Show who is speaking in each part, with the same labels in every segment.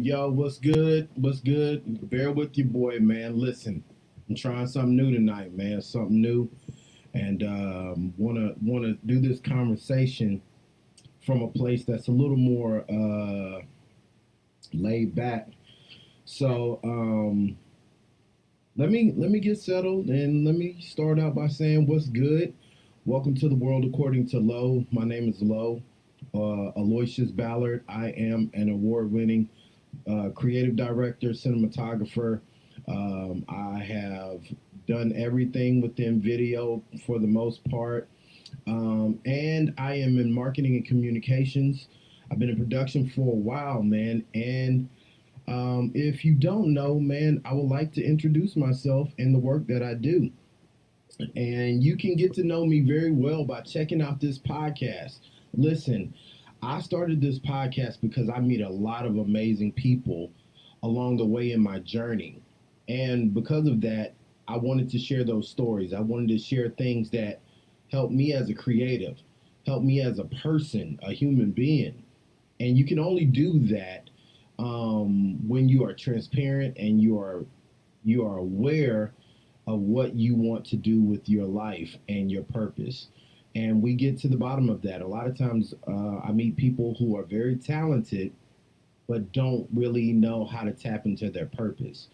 Speaker 1: Yo, what's good? What's good? Bear with your boy, man. Listen, I'm trying something new tonight, man. Something new, and wanna do this conversation from a place that's a little more laid back. So let me get settled, and let me start out by saying what's good. Welcome to the world according to Lo. My name is Lo. Aloysius Ballard. I am an award-winning creative director, cinematographer. I have done everything within video for the most part. And I am in marketing and communications. I've been in production for a while, man. And if you don't know, man, I would like to introduce myself and the work that I do. And you can get to know me very well by checking out this podcast. Listen, I started this podcast because I meet a lot of amazing people along the way in my journey. And because of that, I wanted to share those stories. I wanted to share things that help me as a creative, help me as a person, a human being. And you can only do that when you are transparent and you are aware of what you want to do with your life and your purpose. And we get to the bottom of that. A lot of times I meet people who are very talented, but don't really know how to tap into their purpose.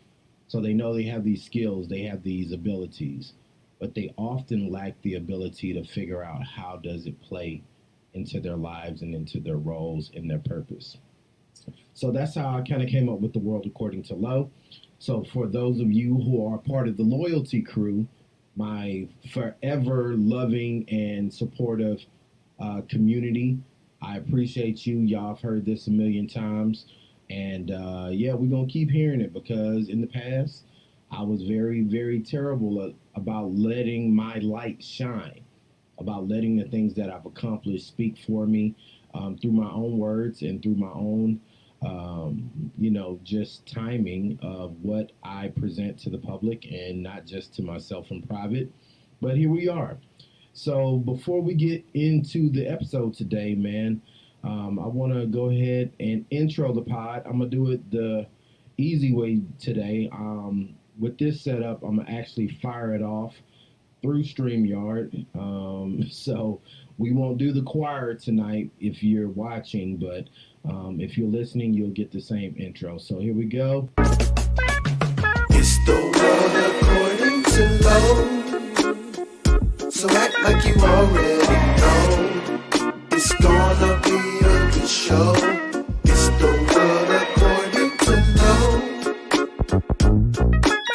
Speaker 1: So they know they have these skills, they have these abilities, but they often lack the ability to figure out how does it play into their lives and into their roles and their purpose. So that's how I kind of came up with the world according to Lo. So for those of you who are part of the loyalty crew, my forever loving and supportive community, I appreciate you. Y'all have heard this a million times. And yeah, we're going to keep hearing it because in the past, I was very, very terrible about letting my light shine, about letting the things that I've accomplished speak for me through my own words and through my own just timing of what I present to the public and not just to myself in private. But here we are. So before we get into the episode today, man, I want to go ahead and intro the pod. I'm gonna do it the easy way today. With this setup, I'm gonna actually fire it off through StreamYard. So we won't do the choir tonight if you're watching, but if you're listening, you'll get the same intro. So here we go.
Speaker 2: It's the world according to law. So act like you already know. It's gonna be a good show. It's the world according to law.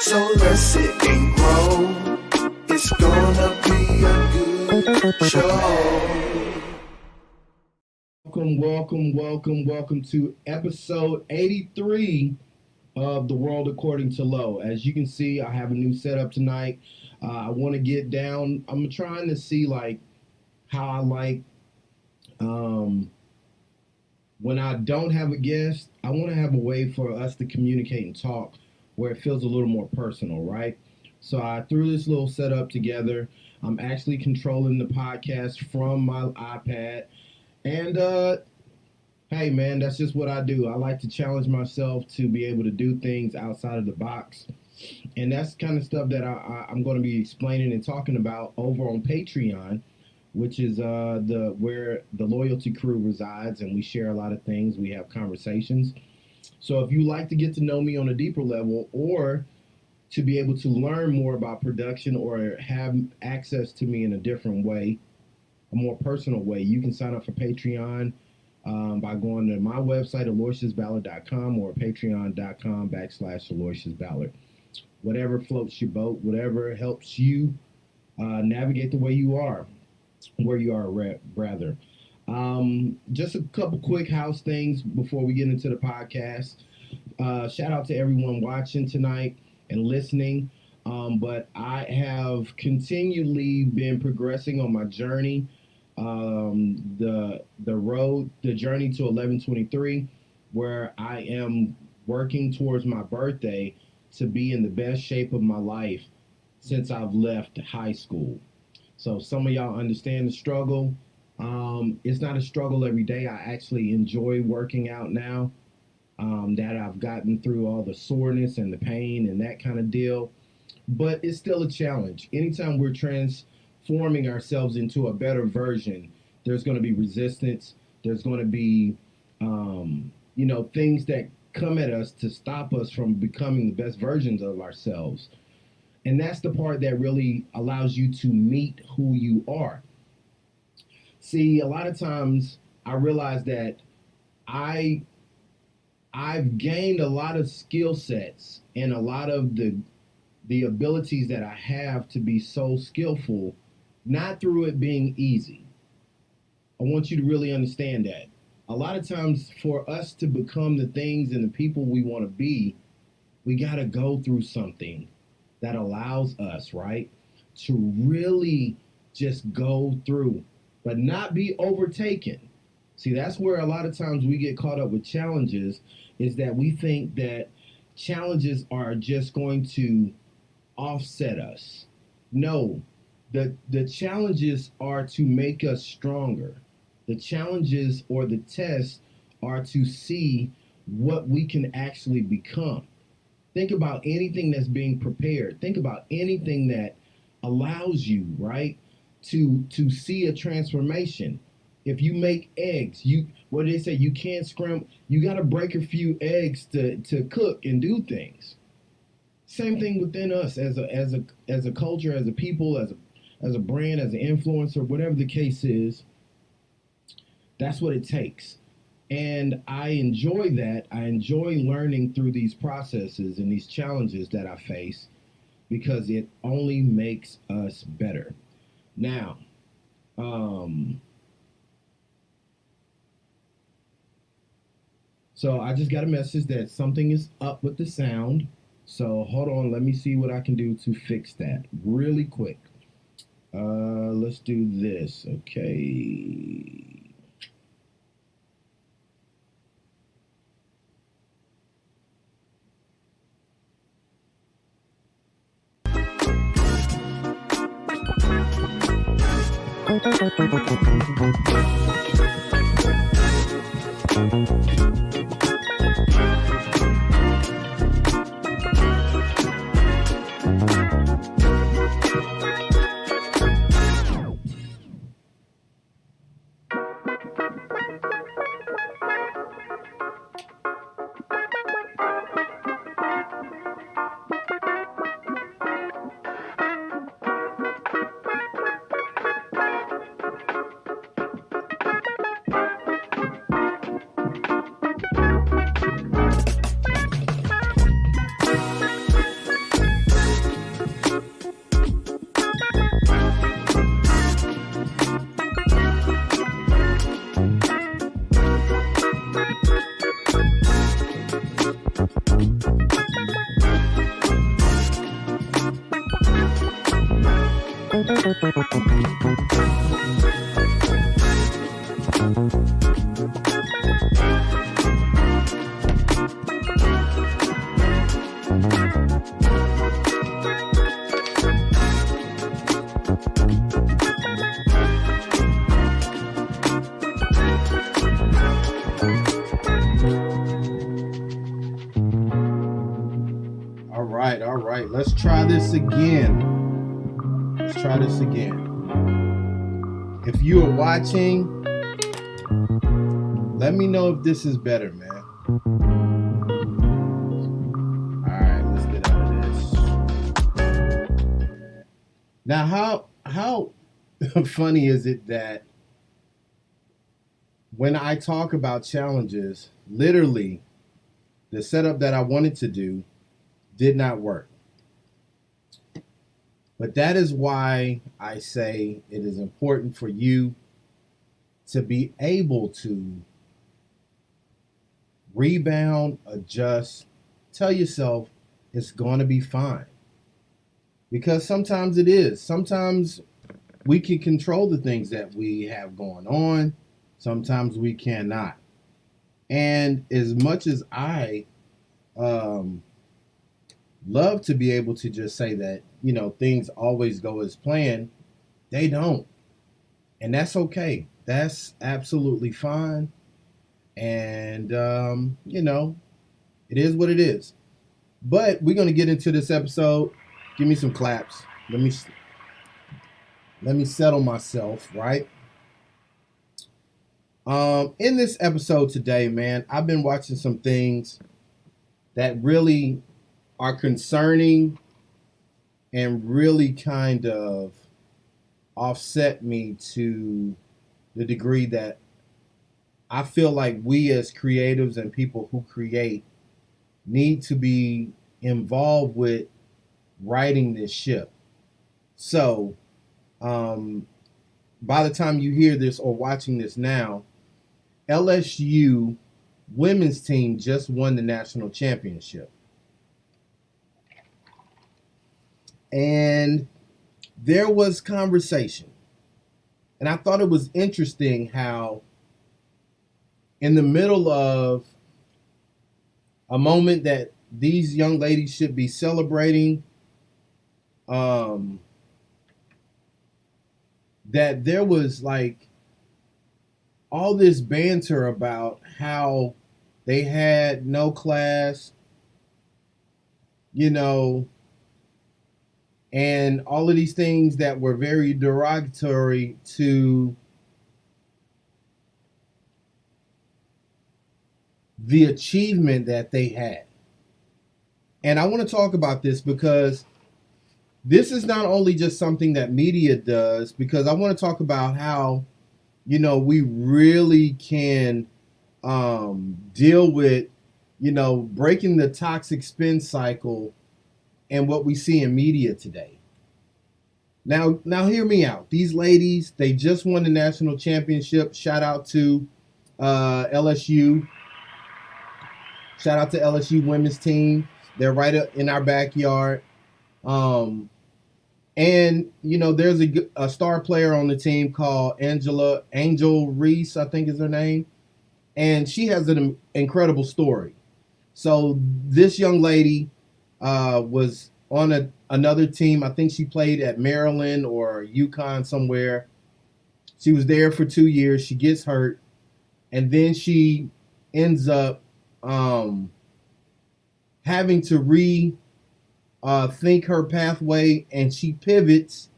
Speaker 2: So let's sit and grow. It's gonna be a good show.
Speaker 1: Welcome to episode 83 of The World According to Low. As you can see, I have a new setup tonight. I want to get down. I'm trying to see how I when I don't have a guest, I want to have a way for us to communicate and talk where it feels a little more personal, right? So I threw this little setup together. I'm actually controlling the podcast from my iPad. And hey, man, that's just what I do. I like to challenge myself to be able to do things outside of the box. And that's kind of stuff that I'm going to be explaining and talking about over on Patreon, which is where the loyalty crew resides, and we share a lot of things. We have conversations. So if you like to get to know me on a deeper level, or to be able to learn more about production, or have access to me in a different way, a more personal way, you can sign up for Patreon by going to my website, aloysiusballard.com, or patreon.com/aloysiusballard. Whatever floats your boat, whatever helps you navigate the way you are, where you are, rather. Just a couple quick house things before we get into the podcast. Shout out to everyone watching tonight and listening. But I have continually been progressing on my journey, the journey to 1123, where I am working towards my birthday to be in the best shape of my life since I've left high school. So some of y'all understand the struggle. It's not a struggle every day. I actually enjoy working out now, that I've gotten through all the soreness and the pain and that kind of deal. But it's still a challenge. Anytime we're transforming ourselves into a better version, there's going to be resistance. There's going to be, things that come at us to stop us from becoming the best versions of ourselves. And that's the part that really allows you to meet who you are. See, a lot of times I realize that I've gained a lot of skill sets and a lot of the abilities that I have to be so skillful, not through it being easy. I want you to really understand that. A lot of times for us to become the things and the people we want to be, we got to go through something that allows us, right, to really just go through, but not be overtaken. See, that's where a lot of times we get caught up with challenges, is that we think that challenges are just going to offset us. No, the challenges are to make us stronger. The challenges or the tests are to see what we can actually become. Think about anything that's being prepared. Think about anything that allows you, right, to see a transformation. If you make eggs, what do they say? You can't scramble. You got to break a few eggs to cook and do things. Same thing within us as a culture, as a people, as a brand, as an influencer, whatever the case is. That's what it takes. And I enjoy that. I enjoy learning through these processes and these challenges that I face, because it only makes us better. Now, so I just got a message that something is up with the sound. So hold on, let me see what I can do to fix that really quick. Let's do this. Okay. All right. Let's try this again. If you are watching, let me know if this is better, man. All right, let's get out of this. Now, how funny is it that when I talk about challenges, literally the setup that I wanted to do did not work. But that is why I say it is important for you to be able to rebound, adjust, tell yourself it's going to be fine. Because sometimes it is. Sometimes we can control the things that we have going on. Sometimes we cannot. And as much as I love to be able to just say that, things always go as planned, they don't. And that's okay. That's absolutely fine. And, it is what it is. But we're going to get into this episode. Give me some claps. Let me settle myself, right? In this episode today, man, I've been watching some things that really are concerning and really kind of offset me to the degree that I feel like we as creatives and people who create need to be involved with righting this ship. So, by the time you hear this or watching this now, LSU women's team just won the national championship. And there was conversation. And I thought it was interesting how in the middle of a moment that these young ladies should be celebrating, that there was like all this banter about how they had no class, and all of these things that were very derogatory to the achievement that they had. And I want to talk about this because this is not only just something that media does, because I want to talk about how, we really can deal with, breaking the toxic spin cycle and what we see in media today. Now hear me out. These ladies, they just won the national championship. Shout out to LSU. Shout out to LSU women's team. They're right in our backyard. And, there's a star player on the team called Angel Reese, I think is her name. And she has an incredible story. So this young lady was on another team. I think she played at Maryland or UConn somewhere. She was there for 2 years. She gets hurt, and then she ends up having to think her pathway, and she pivots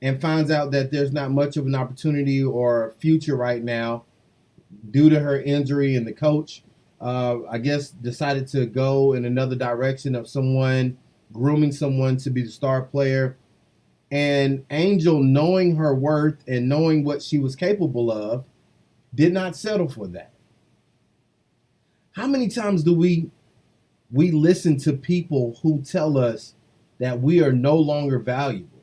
Speaker 1: and finds out that there's not much of an opportunity or future right now due to her injury. And the coach, I guess, decided to go in another direction of grooming someone to be the star player. And Angel, knowing her worth and knowing what she was capable of, did not settle for that. How many times do we listen to people who tell us that we are no longer valuable?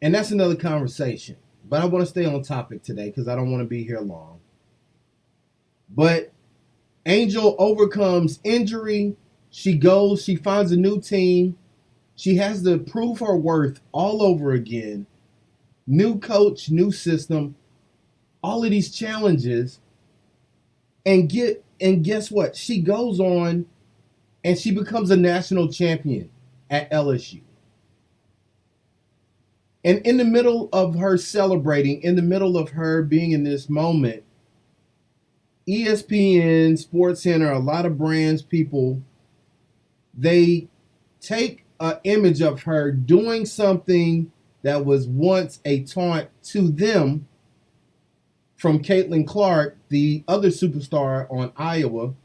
Speaker 1: And that's another conversation. But I want to stay on topic today because I don't want to be here long. But Angel overcomes injury. She finds a new team. She has to prove her worth all over again. New coach, new system, all of these challenges. And guess what? She goes on and she becomes a national champion at LSU. And in the middle of her celebrating, in the middle of her being in this moment, ESPN, SportsCenter, a lot of brands, people, they take an image of her doing something that was once a taunt to them from Caitlin Clark, the other superstar on Iowa,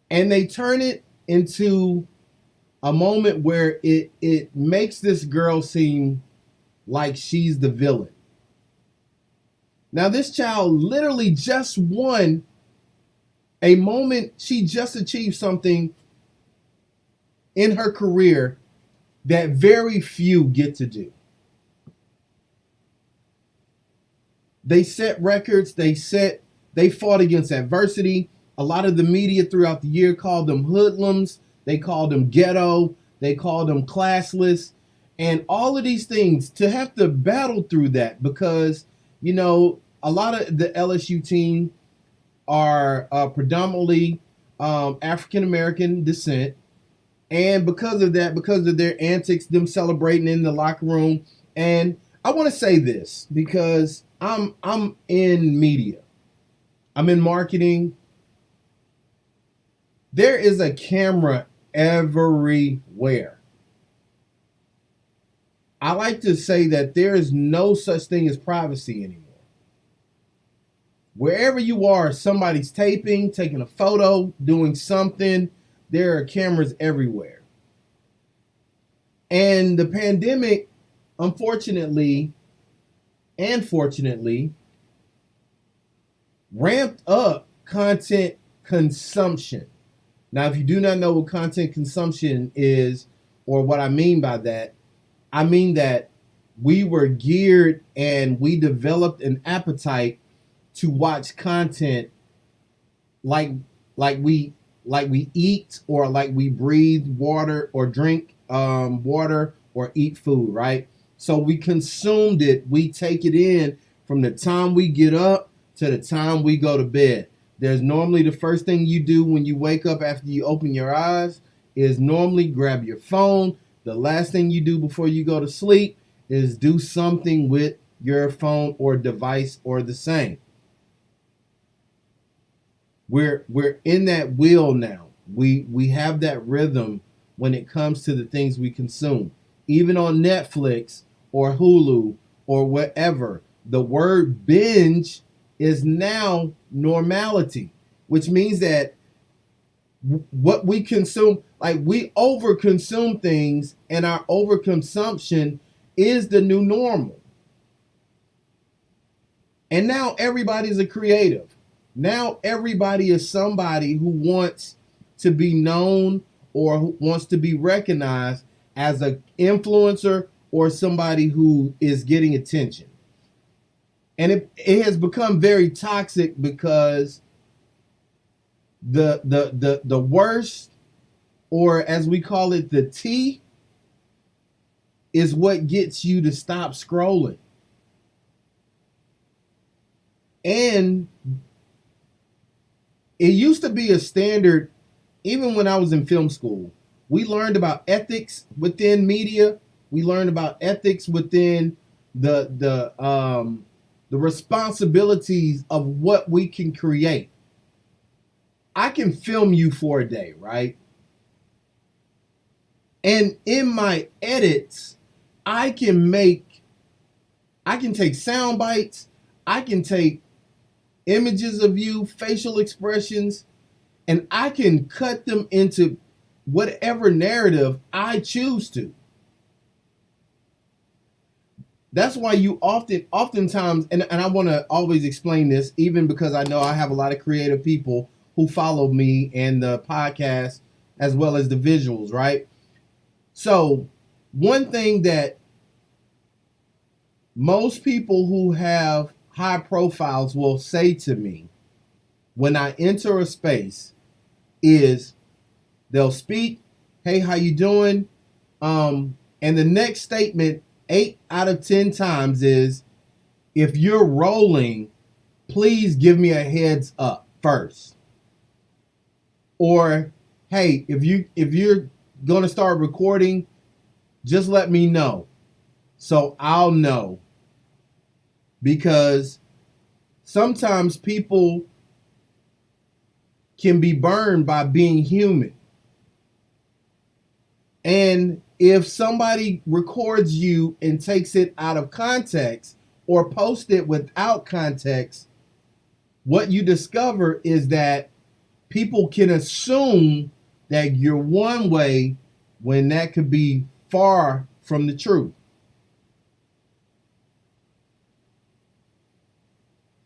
Speaker 1: and they turn it into a moment where it makes this girl seem like she's the villain. Now, this child literally just won a moment. She just achieved something in her career that very few get to do. They set records. They fought against adversity. A lot of the media throughout the year called them hoodlums. They called them ghetto. They called them classless. And all of these things, to have to battle through that, because, you know, a lot of the LSU team are predominantly African-American descent. And because of that, because of their antics, them celebrating in the locker room. And I want to say this because I'm in media. I'm in marketing. There is a camera everywhere. I like to say that there is no such thing as privacy anymore. Wherever you are, somebody's taping, taking a photo, doing something. There are cameras everywhere. And the pandemic, unfortunately and fortunately, ramped up content consumption. Now, if you do not know what content consumption is, or what I mean by that, I mean that we were geared and we developed an appetite to watch content like we eat, or like we breathe water or drink water or eat food, right? So we consumed it. We take it in from the time we get up to the time we go to bed. There's normally the first thing you do when you wake up after you open your eyes is normally grab your phone. The last thing you do before you go to sleep is do something with your phone or device or the same. We're in that wheel now. We have that rhythm when it comes to the things we consume. Even on Netflix or Hulu or whatever, the word binge is now normality, which means that what we consume, like we overconsume things, and our overconsumption is the new normal. And now everybody's a creative. Now everybody is somebody who wants to be known or who wants to be recognized as an influencer or somebody who is getting attention. And it has become very toxic because the worst, or as we call it, the T, is what gets you to stop scrolling. And it used to be a standard, even when I was in film school. We learned about ethics within media. We learned about ethics within the responsibilities of what we can create. I can film you for a day, right? And in my edits, I can take sound bites, I can take images of you, facial expressions, and I can cut them into whatever narrative I choose to. That's why you oftentimes, and I want to always explain this, even because I know I have a lot of creative people who follow me and the podcast as well as the visuals, right? So, one thing that most people who have high profiles will say to me when I enter a space is they'll speak, "Hey, how you doing?" And the next statement 8 out of 10 times is, "If you're rolling, please give me a heads up first." Or, "Hey, if you're going to start recording, just let me know so I'll know." Because sometimes people can be burned by being human. And if somebody records you and takes it out of context or posts it without context, what you discover is that people can assume that you're one way when that could be far from the truth.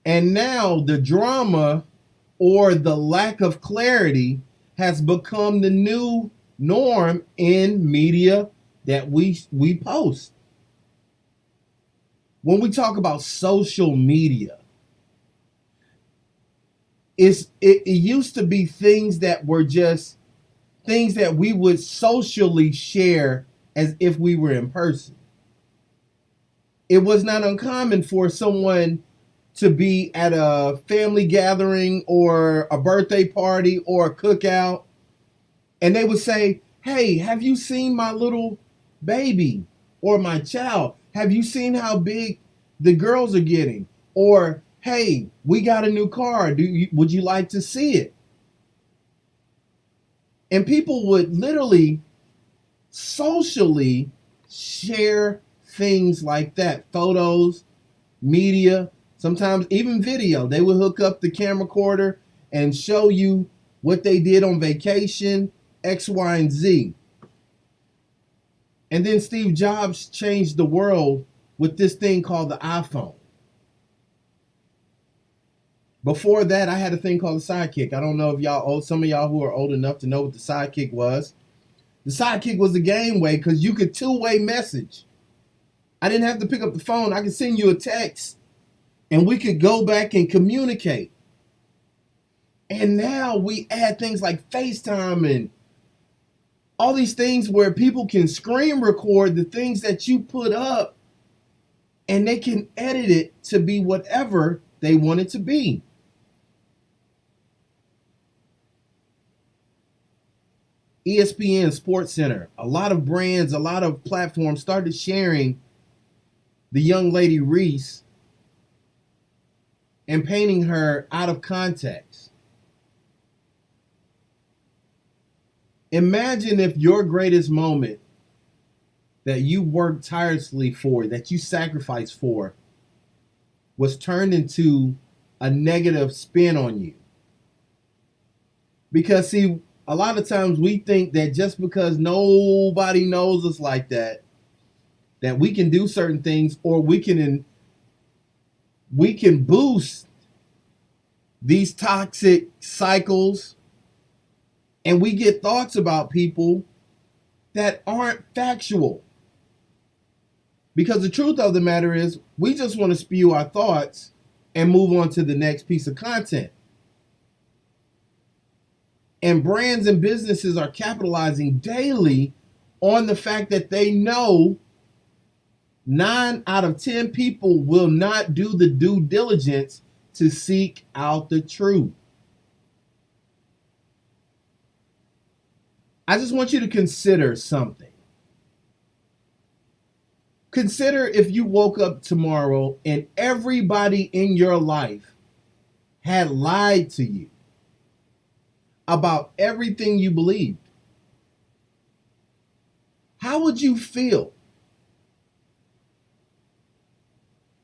Speaker 1: And now the drama or the lack of clarity has become the new norm in media that we post. When we talk about social media, it used to be things that were just things that we would socially share as if we were in person. It was not uncommon for someone to be at a family gathering or a birthday party or a cookout, and they would say, "Hey, have you seen my little baby or my child? Have you seen how big the girls are getting?" Or, "Hey, we got a new car. Would you like to see it?" And people would literally socially share things like that, photos, media, sometimes even video. They would hook up the camera recorder and show you what they did on vacation, X, Y, and Z. And then Steve Jobs changed the world with this thing called the iPhone. Before that, I had a thing called the Sidekick. I don't know if some of y'all who are old enough to know what the Sidekick was. The Sidekick was a game way because you could two-way message. I didn't have to pick up the phone. I could send you a text and we could go back and communicate. And now we add things like FaceTime and all these things where people can screen record the things that you put up and they can edit it to be whatever they want it to be. ESPN, Sports Center, a lot of brands, a lot of platforms started sharing the young lady Reese and painting her out of context. Imagine if your greatest moment that you worked tirelessly for, that you sacrificed for, was turned into a negative spin on you. Because, see, a lot of times we think that just because nobody knows us like that, that we can do certain things, or we can boost these toxic cycles, and we get thoughts about people that aren't factual. Because the truth of the matter is, we just want to spew our thoughts and move on to the next piece of content. And brands and businesses are capitalizing daily on the fact that they know 9 out of 10 people will not do the due diligence to seek out the truth. I just want you to consider something. Consider if you woke up tomorrow and everybody in your life had lied to you about everything you believed. How would you feel?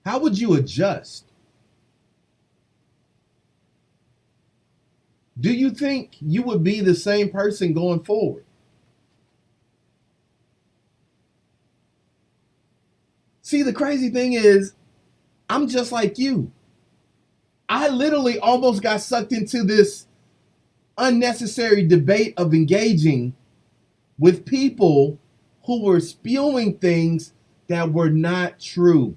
Speaker 1: How would you adjust? Do you think you would be the same person going forward? See, the crazy thing is, I'm just like you. I literally almost got sucked into this unnecessary debate of engaging with people who were spewing things that were not true.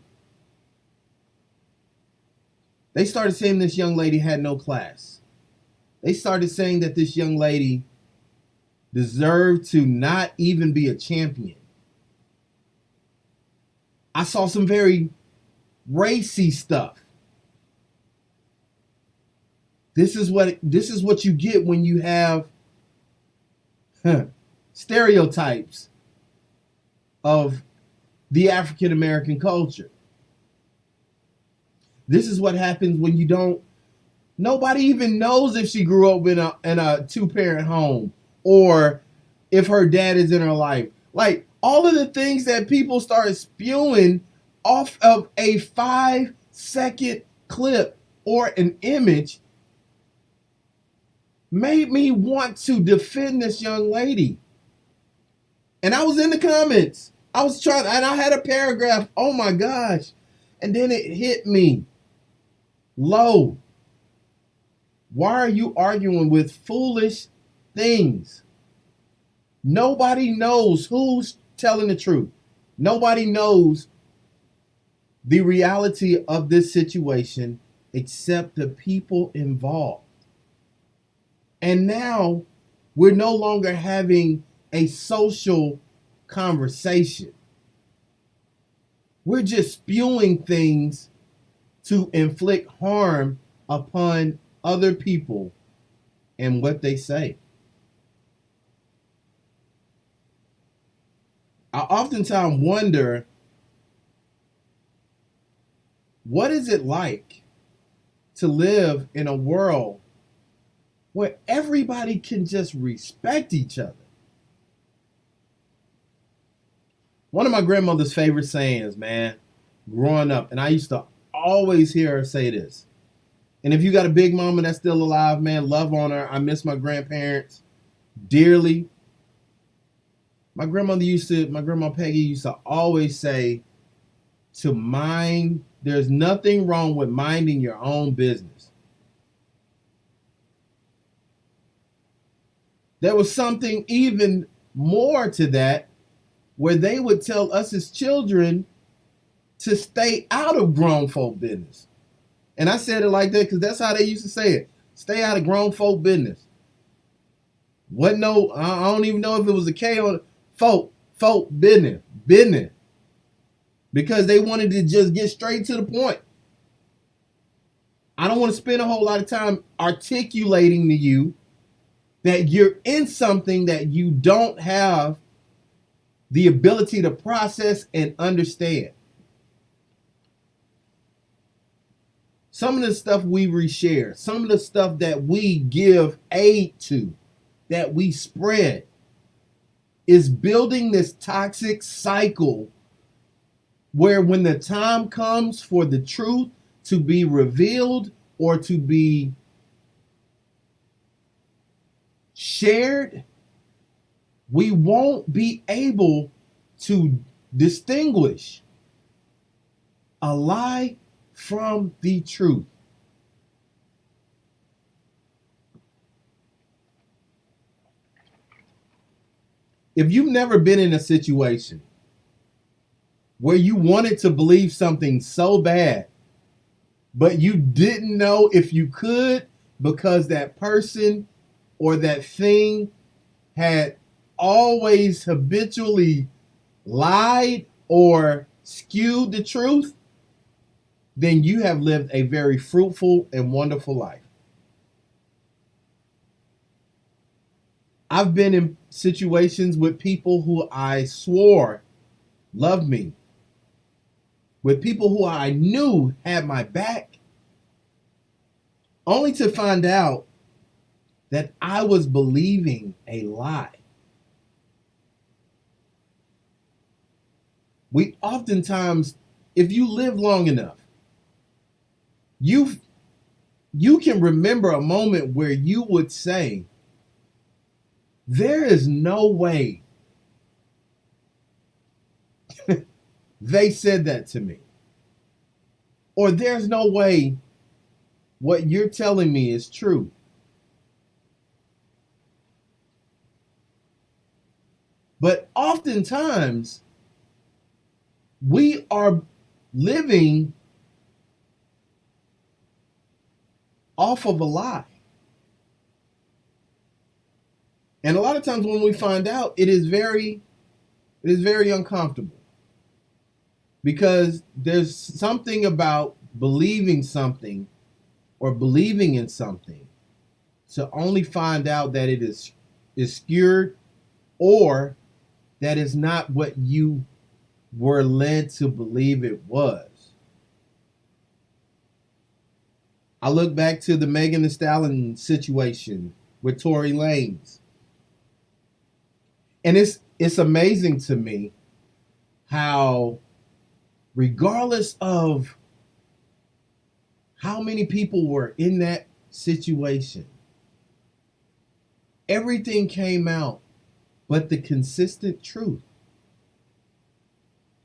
Speaker 1: They started saying this young lady had no class. They started saying that this young lady deserved to not even be a champion. I saw some very racy stuff. This is what you get when you have stereotypes of the African American culture. This is what happens when you don't. Nobody even knows if she grew up in a two-parent home or if her dad is in her life. Like all of the things that people start spewing off of a 5-second clip or an image made me want to defend this young lady. And I was in the comments. I was trying, and I had a paragraph. Oh my gosh. And then it hit me. Low. Why are you arguing with foolish things? Nobody knows who's telling the truth. Nobody knows the reality of this situation except the people involved. And now we're no longer having a social conversation. We're just spewing things to inflict harm upon other people and what they say. I oftentimes wonder, what is it like to live in a world where everybody can just respect each other? One of my grandmother's favorite sayings, man, growing up, and I used to always hear her say this. And if you got a big mama that's still alive, man, love on her. I miss my grandparents dearly. My grandma Peggy used to always say there's nothing wrong with minding your own business. There was something even more to that, where they would tell us as children to stay out of grown folk business. And I said it like that because that's how they used to say it. Stay out of grown folk business. I don't even know if it was a K on folk business. Because they wanted to just get straight to the point. I don't want to spend a whole lot of time articulating to you that you're in something that you don't have the ability to process and understand. Some of the stuff we reshare, some of the stuff that we give aid to, that we spread, is building this toxic cycle where when the time comes for the truth to be revealed or to be shared, we won't be able to distinguish a lie from the truth. If you've never been in a situation where you wanted to believe something so bad, but you didn't know if you could because that person or that thing had always habitually lied or skewed the truth, then you have lived a very fruitful and wonderful life. I've been in situations with people who I swore loved me, with people who I knew had my back, only to find out that I was believing a lie. We oftentimes, if you live long enough, you can remember a moment where you would say, there is no way they said that to me. Or there's no way what you're telling me is true. But oftentimes, we are living off of a lie. And a lot of times when we find out, it is very uncomfortable. Because there's something about believing something or believing in something to only find out that it is skewed, or that is not what you were led to believe it was. I look back to the Megan Thee Stallion situation with Tory Lanez. And it's amazing to me how, regardless of how many people were in that situation, everything came out but the consistent truth.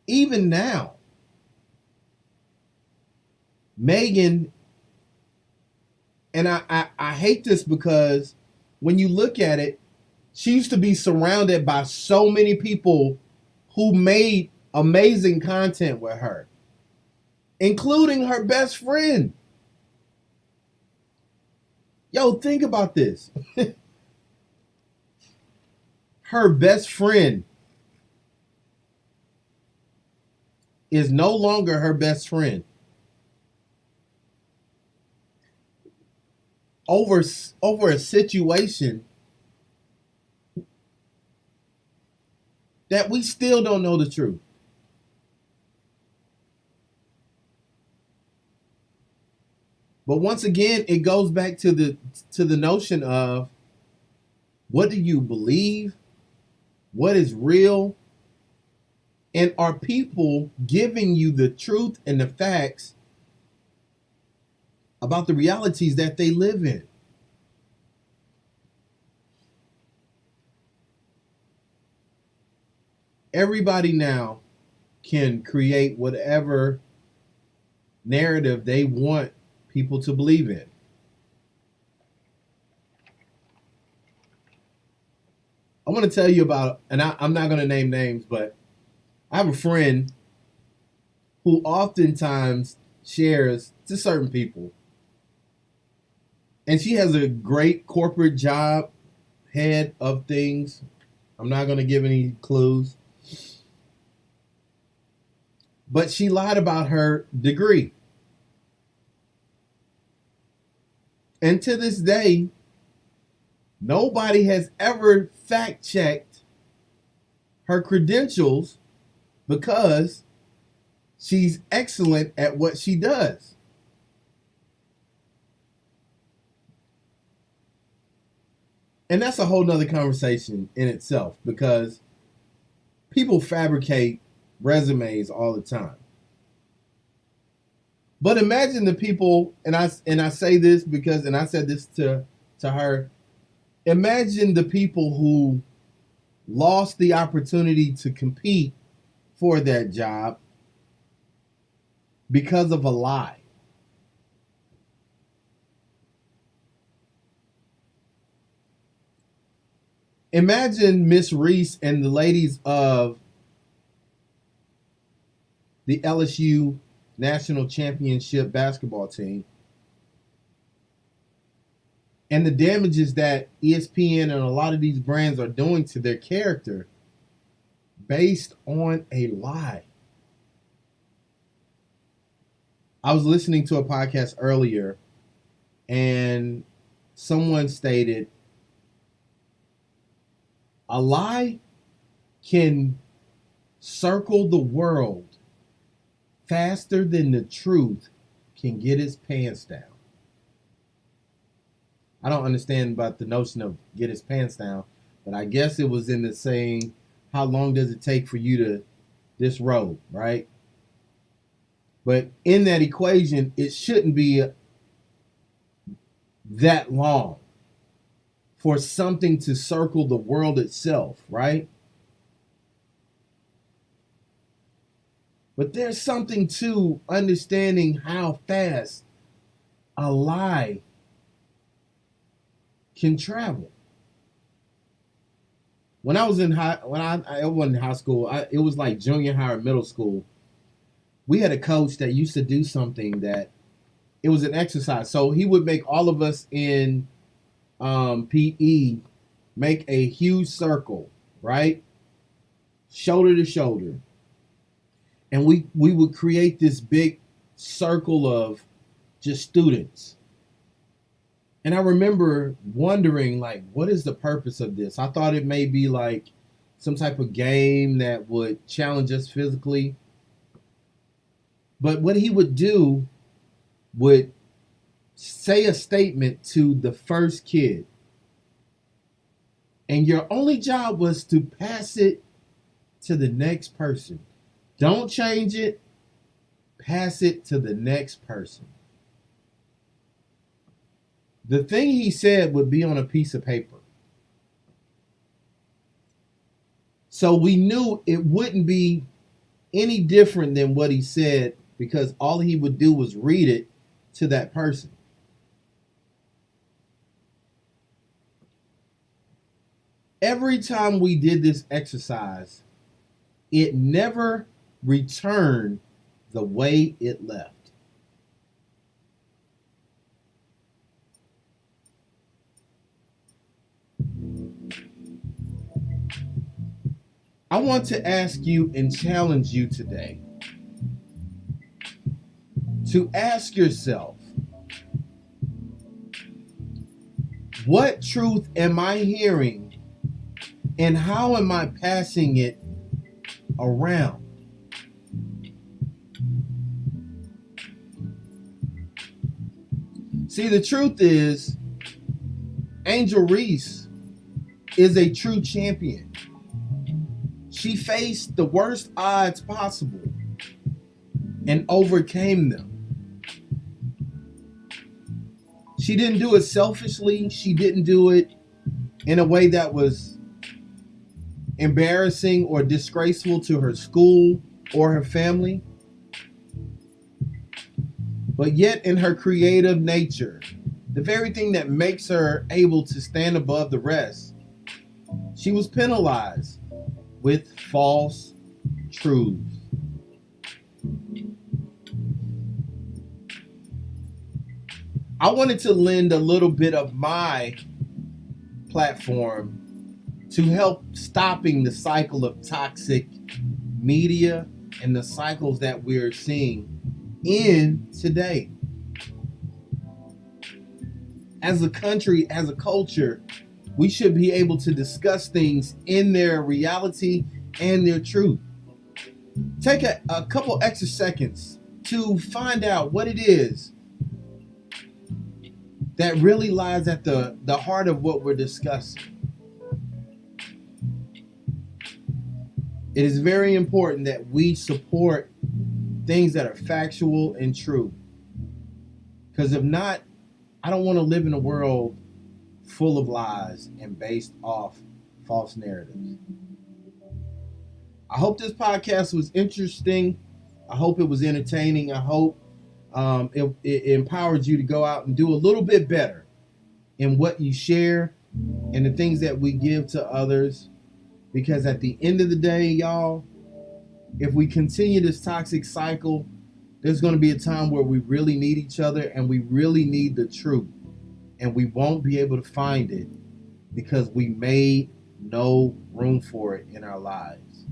Speaker 1: Even now, Megan, and I hate this because when you look at it, she used to be surrounded by so many people who made amazing content with her, including her best friend. Yo, think about this. Her best friend is no longer her best friend over a situation that we still don't know the truth. But once again, it goes back to the notion of, what do you believe? What is real? And are people giving you the truth and the facts about the realities that they live in? Everybody now can create whatever narrative they want people to believe in. I want to tell you about, and I'm not going to name names, but I have a friend who oftentimes shares to certain people, and she has a great corporate job, head of things. I'm not going to give any clues. But she lied about her degree. And to this day, nobody has ever fact-checked her credentials because she's excellent at what she does. And that's a whole nother conversation in itself, because people fabricate resumes all the time. But imagine the people, and I say this because, and I said this to her, imagine the people who lost the opportunity to compete for that job because of a lie. Imagine Miss Reese and the ladies of the LSU National Championship basketball team and the damages that ESPN and a lot of these brands are doing to their character based on a lie. I was listening to a podcast earlier, and someone stated, a lie can circle the world faster than the truth can get his pants down. I don't understand about the notion of get his pants down, but I guess it was in the saying, how long does it take for you to disrobe, right? But in that equation, it shouldn't be that long for something to circle the world itself, right? But there's something to understanding how fast a lie can travel. When I was in it wasn't high school, it was like junior high or middle school. We had a coach that used to do something that it was an exercise. So he would make all of us in PE make a huge circle, right? Shoulder to shoulder. And we would create this big circle of just students. And I remember wondering, like, what is the purpose of this? I thought it may be like some type of game that would challenge us physically. But what he would do would say a statement to the first kid. And your only job was to pass it to the next person. Don't change it. Pass it to the next person. The thing he said would be on a piece of paper. So we knew it wouldn't be any different than what he said because all he would do was read it to that person. Every time we did this exercise, it never returned the way it left. I want to ask you and challenge you today to ask yourself, what truth am I hearing and how am I passing it around? See, the truth is, Angel Reese is a true champion. She faced the worst odds possible and overcame them. She didn't do it selfishly. She didn't do it in a way that was embarrassing or disgraceful to her school or her family. But yet in her creative nature, the very thing that makes her able to stand above the rest, she was penalized with false truths. I wanted to lend a little bit of my platform to help stopping the cycle of toxic media and the cycles that we're seeing in today. As a country, as a culture, we should be able to discuss things in their reality and their truth. Take a couple extra seconds to find out what it is that really lies at the heart of what we're discussing. It is very important that we support things that are factual and true. Because if not, I don't want to live in a world full of lies and based off false narratives. I hope this podcast was interesting. I hope it was entertaining. I hope it empowered you to go out and do a little bit better in what you share and the things that we give to others. Because at the end of the day, y'all, if we continue this toxic cycle, there's going to be a time where we really need each other and we really need the truth. And we won't be able to find it because we made no room for it in our lives.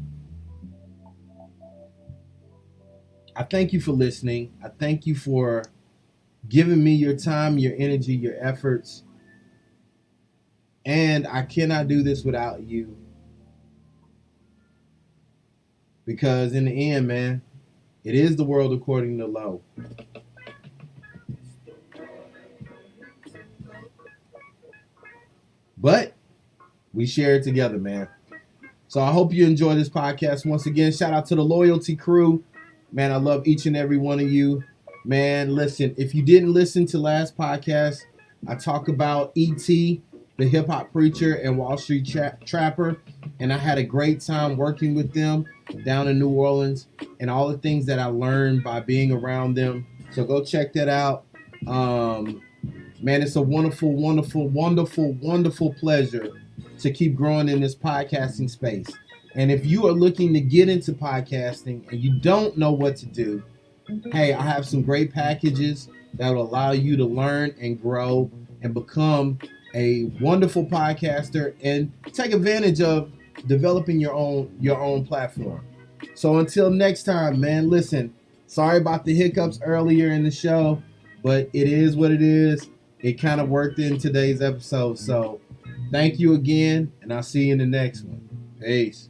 Speaker 1: I thank you for listening. I thank you for giving me your time, your energy, your efforts. And I cannot do this without you. Because in the end, man, It is the world according to Low. But we share it together, man. So I hope you enjoy this podcast. Once again, shout out to the Loyalty crew. Man, I love each and every one of you. Man, listen, if you didn't listen to last podcast, I talk about E.T., the hip hop preacher and Wall Street trapper. And I had a great time working with them down in New Orleans and all the things that I learned by being around them. So go check that out. Man, it's a wonderful, wonderful, wonderful, wonderful pleasure to keep growing in this podcasting space. And if you are looking to get into podcasting and you don't know what to do, hey, I have some great packages that will allow you to learn and grow and become a wonderful podcaster and take advantage of developing your own platform. So until next time, man, listen, sorry about the hiccups earlier in the show, but it is what it is. It kind of worked in today's episode. So thank you again, and I'll see you in the next one. Peace.